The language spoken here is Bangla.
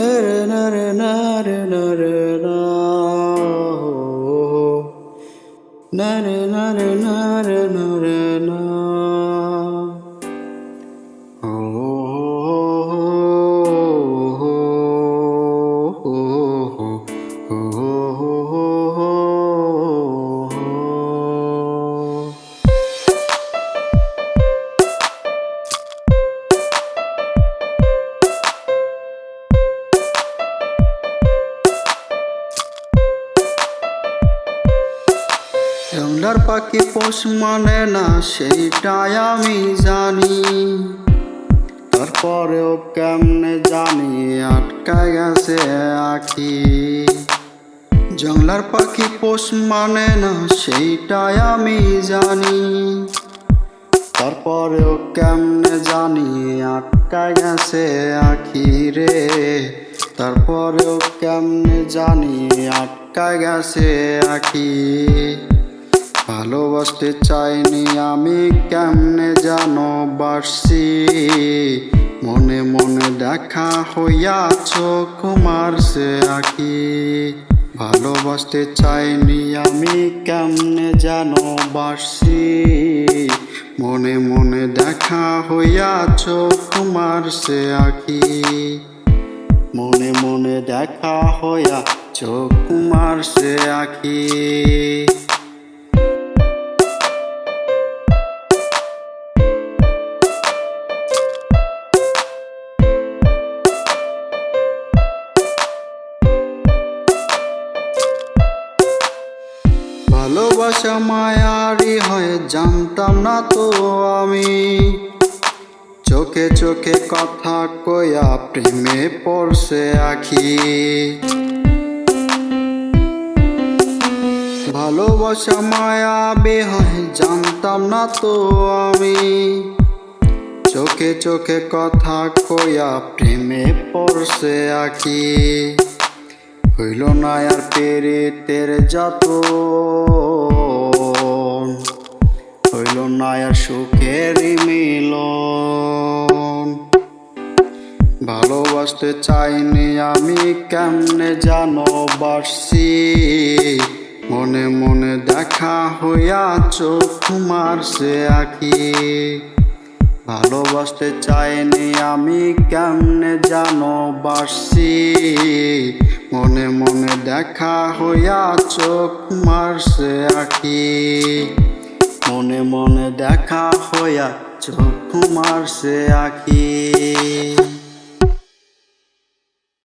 nare nare nare nare na nare nare nare nare na জংলার পাখি পোষ মানে না সেইটাই আমি জানি, তারপরেও কেমনে জানি আটকায় গেছে আঁখি। জংলার পাখি পোষ মানে না সেইটাই আমি জানি, তারপরেও কেমনে জানি আটকায় গেছে আঁখি রে। তারপরেও কেমনে জানি আটকায় গেছে আঁখি। ভালোবাসতে চাইনি আমি কেমনে জানো বাসছি, মনে মনে দেখা হইয়া চোখ মারছে আঁখি। ভালোবাসতে চাইনি আমি কেমনে জানো বাসছি, মনে মনে দেখা হইয়া চোখ মারছে আঁখি। মনে মনে দেখা হইয়া চোখ মারছে আঁখি। ভালোবাসা মায়ারি হয় জানতাম না তো আমি, চোখে চোখে কথা কয়া প্রেমে পড়ছে আঁখি। ভালোবাসা মায়াবী হয় জানতাম না তো আমি, চোখে চোখে কথা কয়া প্রেমে পড়ছে আঁখি। হইল না আর পেরেতের যাতন, হইল না আর সুখের মিলন। ভালোবাসতে চাইনি আমি কেমনে জানো বাসছি, মনে মনে দেখা হইয়া চোখ মারছে আঁখি। ভালোবাসতে চাইনি আমি কেমনে জানো বাসছি, মনে মনে দেখা হইয়া চোখ মারছে আঁখি। মনে মনে দেখা হইয়া চোখ মারছে আঁখি।